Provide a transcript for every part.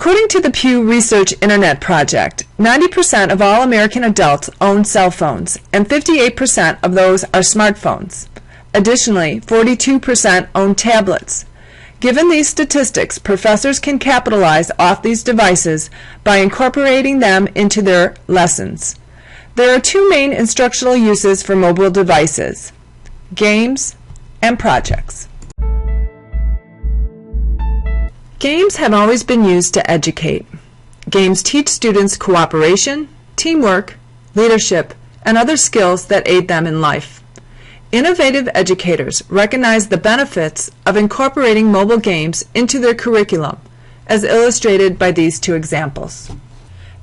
According to the Pew Research Internet Project, 90% of all American adults own cell phones, and 58% of those are smartphones. Additionally, 42% own tablets. Given these statistics, professors can capitalize off these devices by incorporating them into their lessons. There are two main instructional uses for mobile devices: games and projects. Games have always been used to educate. Games teach students cooperation, teamwork, leadership, and other skills that aid them in life. Innovative educators recognize the benefits of incorporating mobile games into their curriculum, as illustrated by these two examples.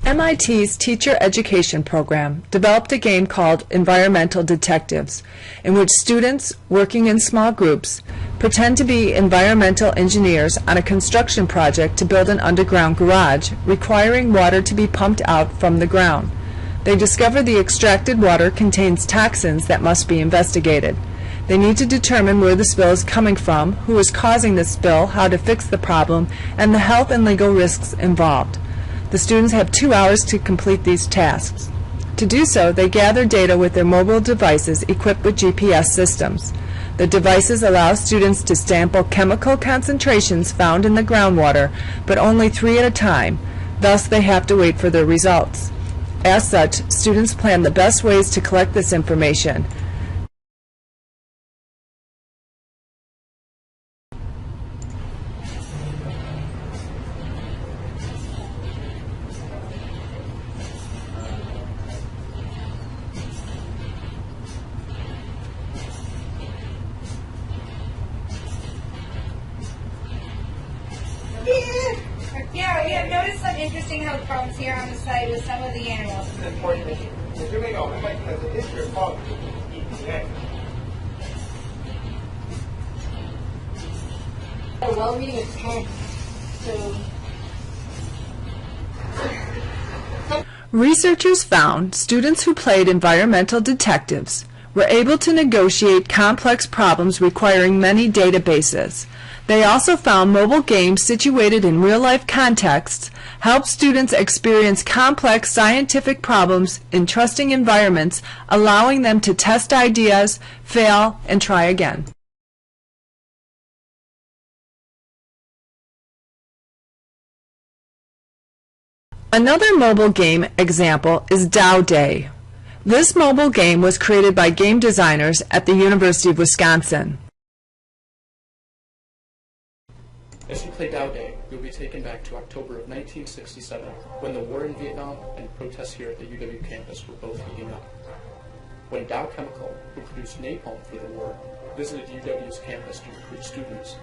MIT's teacher education program developed a game called Environmental Detectives, in which students, working in small groups, pretend to be environmental engineers on a construction project to build an underground garage, requiring water to be pumped out from the ground. They discover the extracted water contains toxins that must be investigated. They need to determine where the spill is coming from, who is causing the spill, how to fix the problem, and the health and legal risks involved. The students have 2 hours to complete these tasks. To do so, they gather data with their mobile devices equipped with GPS systems. The devices allow students to sample chemical concentrations found in the groundwater, but only 3 at a time. Thus, they have to wait for their results. As such, students plan the best ways to collect this information. Yeah, we have noticed some interesting health problems here on the site with some of the animals. This is an important issue. We're doing all right because the history of problems with EPA. Well, reading a 10. So Researchers found students who played environmental detectives were able to negotiate complex problems requiring many databases. They also found mobile games situated in real-life contexts help students experience complex scientific problems in trusting environments, allowing them to test ideas, fail, and try again. Another mobile game example is Dow Day. This mobile game was created by game designers at the University of Wisconsin. As you play Dow Day, you'll be taken back to October of 1967, when the war in Vietnam and protests here at the UW campus were both heating up. When Dow Chemical, who produced napalm for the war, visited UW's campus to recruit students,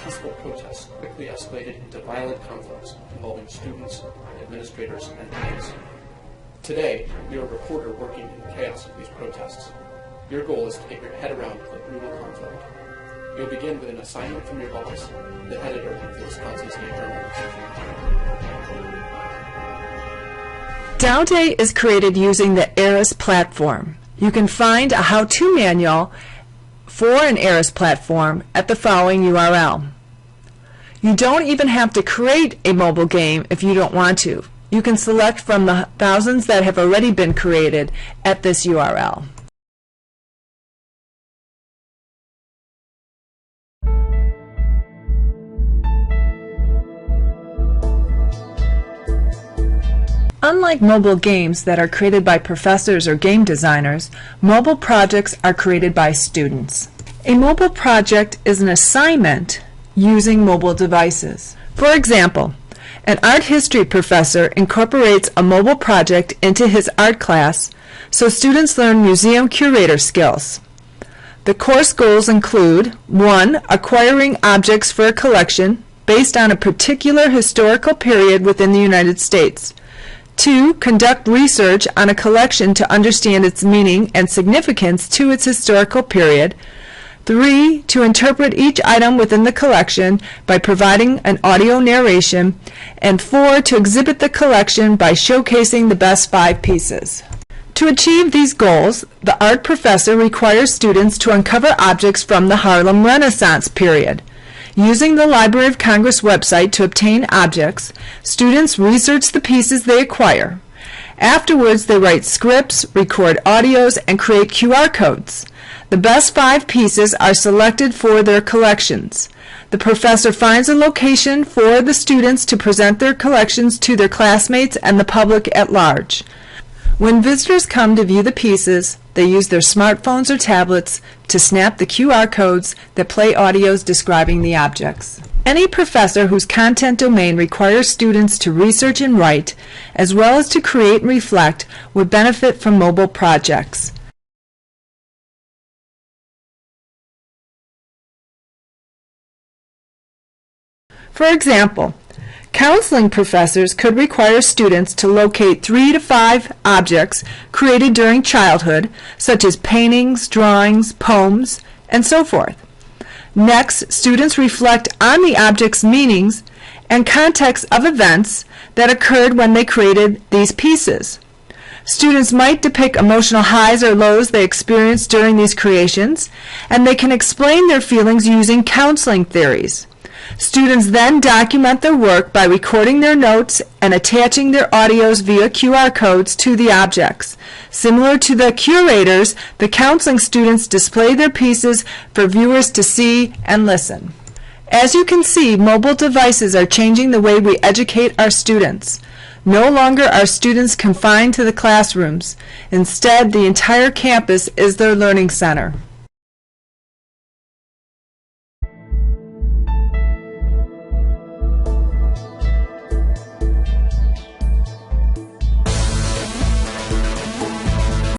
peaceful protests quickly escalated into violent conflicts involving students, administrators, and gangs. Today, you're a reporter working in the chaos of these protests. Your goal is to get your head around the brutal conflict. You'll begin with an assignment from your boss, the editor of the Wisconsin State Journal. Dow Day is created using the ARIS platform. You can find a how-to manual for an ARIS platform at the following URL. You don't even have to create a mobile game if you don't want to. You can select from the thousands that have already been created at this URL. Unlike mobile games that are created by professors or game designers, mobile projects are created by students. A mobile project is an assignment using mobile devices. For example, an art history professor incorporates a mobile project into his art class so students learn museum curator skills. The course goals include 1. Acquiring objects for a collection based on a particular historical period within the United States. 2. Conduct research on a collection to understand its meaning and significance to its historical period. 3. To interpret each item within the collection by providing an audio narration. And 4. To exhibit the collection by showcasing the best 5 pieces. To achieve these goals, the art professor requires students to uncover objects from the Harlem Renaissance period. Using the Library of Congress website to obtain objects, students research the pieces they acquire. Afterwards, they write scripts, record audios, and create QR codes. The best 5 pieces are selected for their collections. The professor finds a location for the students to present their collections to their classmates and the public at large. When visitors come to view the pieces, they use their smartphones or tablets to snap the QR codes that play audios describing the objects. Any professor whose content domain requires students to research and write, as well as to create and reflect, would benefit from mobile projects. For example, counseling professors could require students to locate 3 to 5 objects created during childhood, such as paintings, drawings, poems, and so forth. Next, students reflect on the objects' meanings and context of events that occurred when they created these pieces. Students might depict emotional highs or lows they experienced during these creations, and they can explain their feelings using counseling theories. Students then document their work by recording their notes and attaching their audios via QR codes to the objects. Similar to the curators, the counseling students display their pieces for viewers to see and listen. As you can see, mobile devices are changing the way we educate our students. No longer are students confined to the classrooms. Instead, the entire campus is their learning center.